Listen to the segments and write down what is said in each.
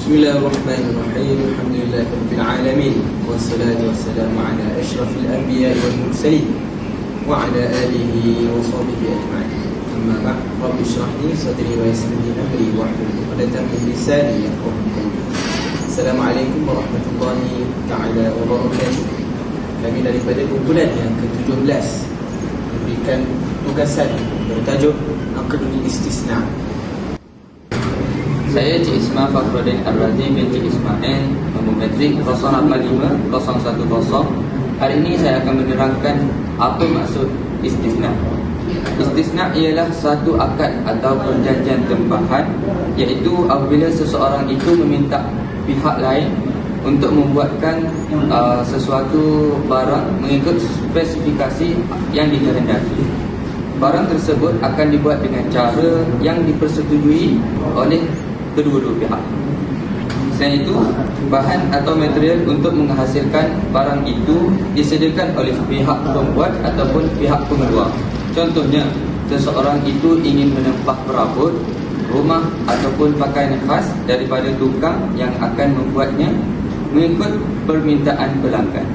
Bismillahirrahmanirrahim. Alhamdulillahirabbil alamin. Wassalatu wassalamu ala asyrafil anbiya'i wal mursalin wa ala alihi wa sahbihi ajma'in. Amma ba'd. Rabbi shrah li sadri wa yassir li amri wahlul 'uqdatam min lisani yafqahu qawli. Assalamualaikum warahmatullahi taala wabarakatuh. Kami daripada kumpulan yang ke-17 memberikan tugasan bertajuk Aqdul Istisna. Saya Cik Isma Fakhruddin Ar-Razi bin Cik Ismail, nombor metrik 085110. Hari ini saya akan menerangkan apa maksud istisna. Istisna ialah satu akad atau perjanjian tempahan, iaitu apabila seseorang itu meminta pihak lain untuk membuatkan sesuatu barang mengikut spesifikasi yang dikehendaki. Barang tersebut akan dibuat dengan cara yang dipersetujui oleh kedua-dua pihak. Selain itu, bahan atau material untuk menghasilkan barang itu disediakan oleh pihak pembuat ataupun pihak pengeluar. Contohnya, seseorang itu ingin menempah perabot, rumah ataupun pakaian khas daripada tukang yang akan membuatnya mengikut permintaan pelanggan.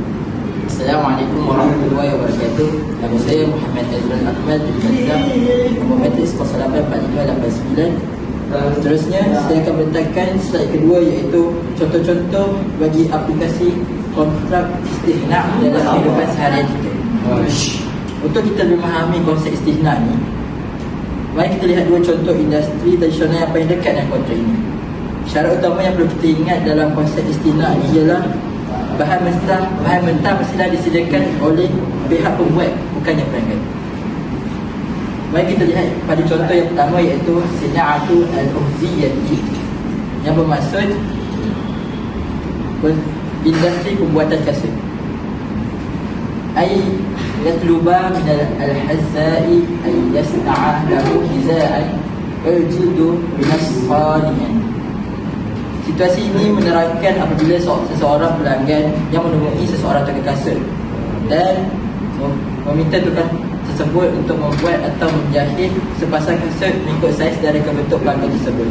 Assalamualaikum warahmatullahi wabarakatuh. Nama saya Muhammad Azlan Ahmad bin Mazam, nombor metrik 084589. Seterusnya saya akan menentangkan slide kedua, iaitu contoh-contoh bagi aplikasi kontrak istisna dalam kehidupan seharian kita. Untuk kita lebih memahami konsep istisna ni, mari kita lihat dua contoh industri tradisional yang paling dekat dengan kontrak ini. Syarat utama yang perlu kita ingat dalam konsep istisna ni ialah bahan mentah mestilah disediakan oleh pihak pembuat, bukannya pelanggan. Mari kita lihat pada contoh yang pertama, iaitu Sina'atu al-Ukhziyyati, yang bermaksud industri pembuatan kasut. Ay yatluba min al-hazzai ay yasna'a lahu hiza'an al-jildu binasqaniyan. Situasi ini menerangkan apabila seseorang pelanggan yang menemui seseorang tukang kasut dan meminta tukang tersebut untuk membuat atau menjahit sepasang kasut mengikut saiz dari bentuk pelanggan tersebut.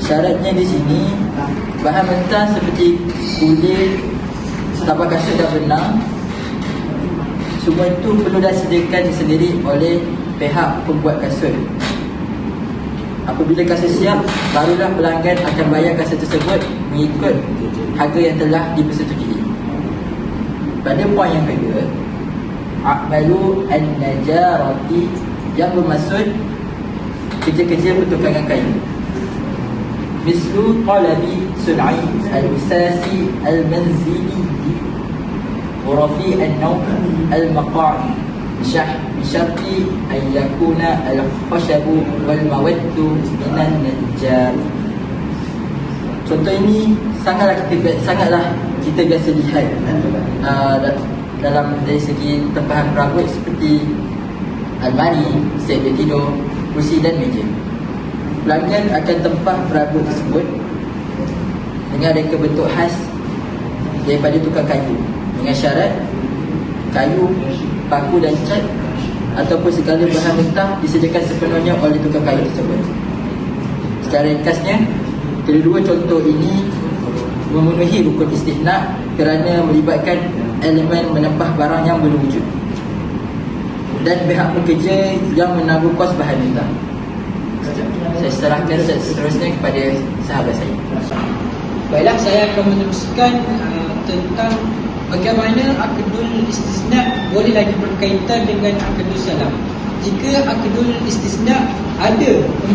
Syaratnya di sini, bahan mentah seperti kulit, tapak kasut dan benang, semua itu perlu disediakan sendiri oleh pihak pembuat kasut. Apabila kasut siap, barulah pelanggan akan bayar kasut tersebut mengikut harga yang telah dipersetujui. Pada poin yang kedua, A'malu an-najarati, yang bermaksud kerja-kerja pertukangan kayu. Mislu qalabi sun'i al-usasi al-manzili ghurafi an-nawm al-maqa'i bisyarti an yakuna al-khashabu wal-mawaddu minan najjar. Contoh ini sangatlah kita biasa lihat dalam dari segi tempahan perabot seperti almari, set bed tidur, kursi dan meja. Pelanggan akan tempah perabot tersebut dengan reka bentuk khas daripada tukang kayu, dengan syarat kayu, paku dan cat ataupun segala bahan mentah disediakan sepenuhnya oleh tukang kayu tersebut. Secara ringkasnya, kedua contoh ini memenuhi rukun istisna kerana melibatkan elemen menempah barang yang belum wujud dan pihak pekerja yang menanggung kos bahan mentah. Saya serahkan seterusnya kepada sahabat saya. Baiklah, saya akan meneruskan tentang bagaimana akdul istisna boleh lagi berkaitan dengan akdul salam. Jika akdul istisna ada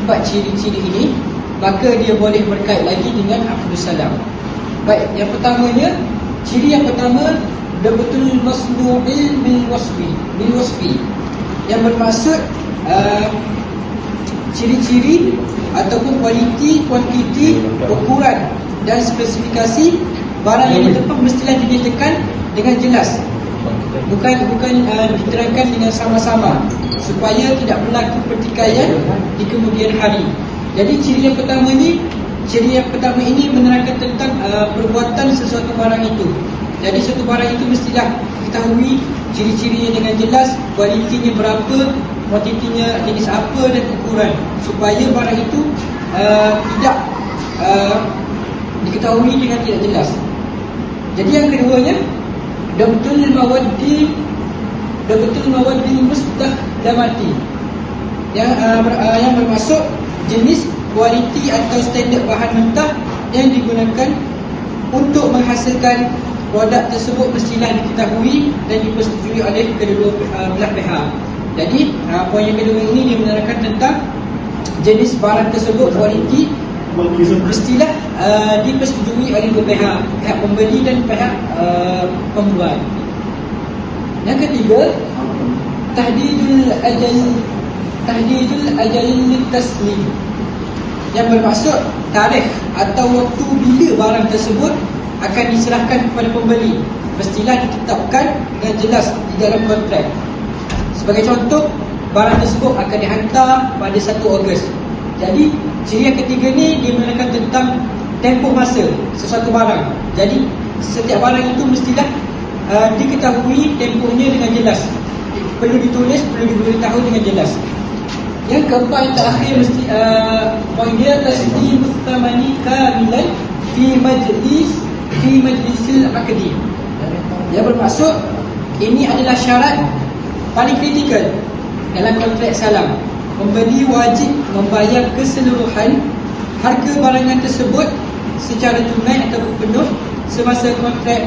4 ciri-ciri ini, maka dia boleh berkait lagi dengan akdul salam. Baik, yang pertamanya, ciri yang pertama, betul masnu'il bil wasfi, yang bermaksud ciri-ciri ataupun kuantiti, ukuran dan spesifikasi barang yang ditempah mestilah dinyatakan dengan jelas, bukan diterangkan dengan sama-sama supaya tidak berlaku pertikaian di kemudian hari. Jadi ciri yang pertama ini menerangkan tentang perbuatan sesuatu barang itu. Jadi suatu barang itu mestilah diketahui ciri-cirinya dengan jelas, kualitinya berapa, kuantitinya jenis apa dan ukuran, supaya barang itu tidak diketahui dengan tidak jelas. Jadi yang keduanya, Dabtul Mawaddi Mustahlamati, yang bermaksud jenis, kualiti atau standard bahan mentah yang digunakan untuk menghasilkan produk tersebut mestilah diketahui dan dipersetujui oleh kedua belah pihak. Jadi poin yang kedua ini dia menerangkan tentang jenis barang tersebut, kualiti mestilah dipersetujui oleh dua pihak, pihak pembeli dan pihak pembuat. Yang ketiga, tahdidul ajal litaslim, yang bermaksud tarikh atau waktu bila barang tersebut akan diserahkan kepada pembeli mestilah ditetapkan dengan jelas di dalam kontrak. Sebagai contoh, barang tersebut akan dihantar pada 1 Ogos. Jadi ciri yang ketiga ni dia menerangkan tentang tempoh masa sesuatu barang. Jadi setiap barang itu mestilah diketahui tempohnya dengan jelas, perlu ditulis, perlu diberitahu dengan jelas. Yang keempat, yang terakhir, mesti poin dia tasdim thamani kamilan fi majlisil aqdi, yang bermaksud ini adalah syarat paling kritikal dalam kontrak salam. Pembeli wajib membayar keseluruhan harga barangan tersebut secara tunai atau penuh semasa kontrak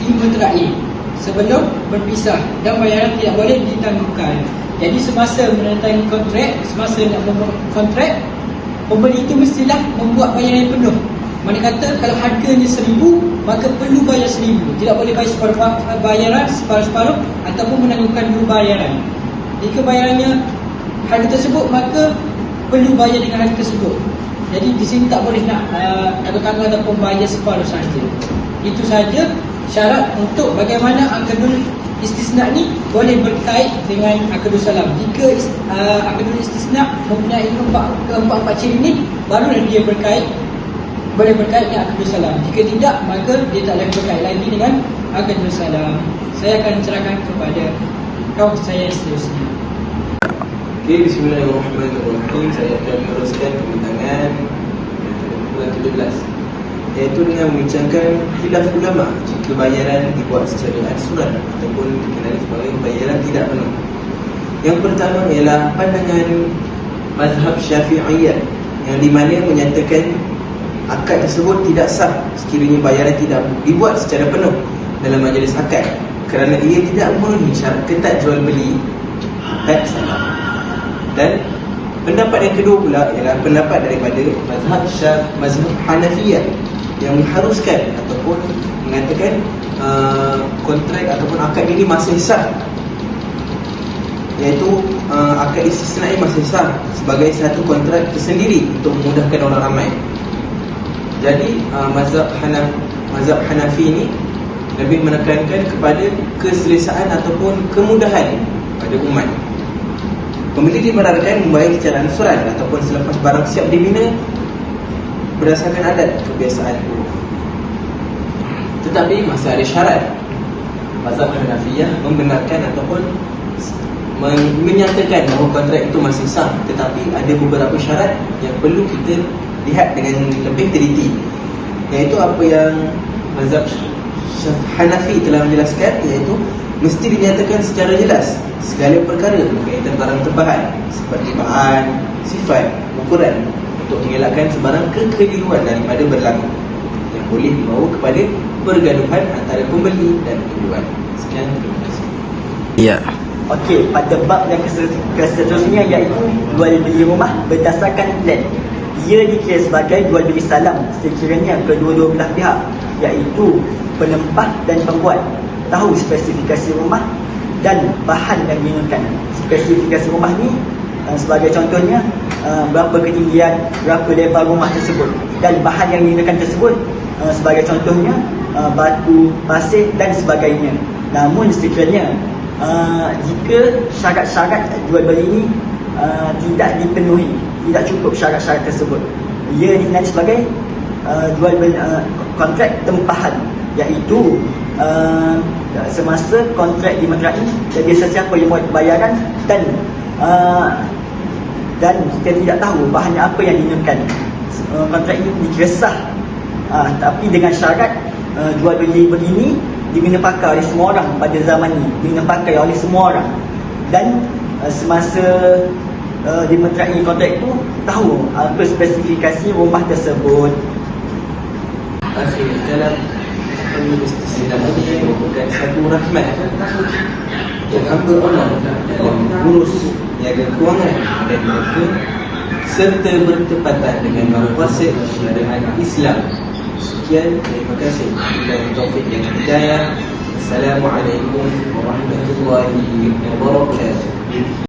dimeterai sebelum berpisah, dan bayaran tidak boleh ditangguhkan. Jadi semasa menandatangani kontrak, semasa nak membuat kontrak, pembeli itu mestilah membuat bayaran yang penuh. Mana kata kalau harganya 1,000, maka perlu bayar 1,000. Tidak boleh bayar separuh-separuh ataupun menangguhkan dulu bayaran. Jika bayarannya harga tersebut, maka perlu bayar dengan harga tersebut. Jadi di sini tak boleh nak tangguh-tangguh ataupun bayar separuh sahaja. Itu sahaja syarat untuk bagaimana akadul istisna ni boleh berkait dengan akadul salam. Jika akadul istisna mempunyai keempat ciri ni, barulah dia boleh berkait dengan akadul salam. Jika tidak, maka dia tak boleh berkait lagi dengan akadul salam. Saya akan cerahkan kepada kawan saya seterusnya. Okey, bismillahirrahmanirrahim. Saya akan meneruskan pembintangan bulan 17, iaitu dengan membincangkan khilaf ulama jika bayaran dibuat secara ansuran ataupun dikenali sebagai bayaran tidak penuh. Yang pertama ialah pandangan mazhab Syafi'iyah, yang di mana menyatakan akad tersebut tidak sah sekiranya bayaran tidak dibuat secara penuh dalam majlis akad, kerana ia tidak memenuhi syarat ketat jual beli akad salam. Dan pendapat yang kedua pula ialah pendapat daripada mazhab Hanafiyah, yang mengharuskan ataupun mengatakan kontrak ataupun akad ini masih sah, iaitu akad istisnai masih sah sebagai satu kontrak tersendiri untuk memudahkan orang ramai. Jadi mazhab Hanafi ini lebih menekankan kepada keselesaan ataupun kemudahan pada umat. Pembeli dibenarkan membayar secara ansuran ataupun selepas barang siap dibina berdasarkan adat kebiasaan buruh. Tetapi masih ada syarat. Mazhab Hanafiyah membenarkan ataupun menyatakan bahawa kontrak itu masih sah, tetapi ada beberapa syarat yang perlu kita lihat dengan lebih teliti, iaitu apa yang mazhab Hanafi telah menjelaskan, iaitu mesti dinyatakan secara jelas segala perkara berkaitan barang tambahan seperti bahan, sifat, ukuran, untuk mengelakkan sebarang kekeliruan daripada berlaku yang boleh membawa kepada pergaduhan antara pembeli dan penjual. Sekian, terima kasih. Ya. Okey, pada bab yang keseterusnya, iaitu jual beli rumah berdasarkan plan. Ia dikira sebagai jual beli salam sekiranya kedua-dua belah pihak, iaitu penempah dan pembuat tahu spesifikasi rumah dan bahan yang diinginkan. Spesifikasi rumah ni sebagai contohnya, berapa ketinggian, berapa lebar rumah tersebut, dan bahan yang diinginkan tersebut sebagai contohnya batu, pasir dan sebagainya. Namun sekiranya jika syarat-syarat jual beli ini tidak dipenuhi, tidak cukup syarat-syarat tersebut, ia dinilai sebagai jual beli kontrak tempahan, iaitu semasa kontrak dimeterai jadi sesiapa yang buat bayaran dan kita tidak tahu bahannya apa yang diinginkan, kontrak ini dikira sah Tapi dengan syarat jual beli begini diguna pakai oleh semua orang pada zaman ini, diguna pakai oleh semua orang. Dan semasa dimeterai kontrak itu, tahu apa spesifikasi rumah tersebut. Akhir dalam istisna ini merupakan satu rahmat yang hamba Allah dalam mengurus niaga kewangan dan mereka serta bertepatan dengan maqasid syariat Islam. Sekian, terima kasih. Billahi taufiq dan hidayah. Assalamualaikum warahmatullahi wabarakatuh.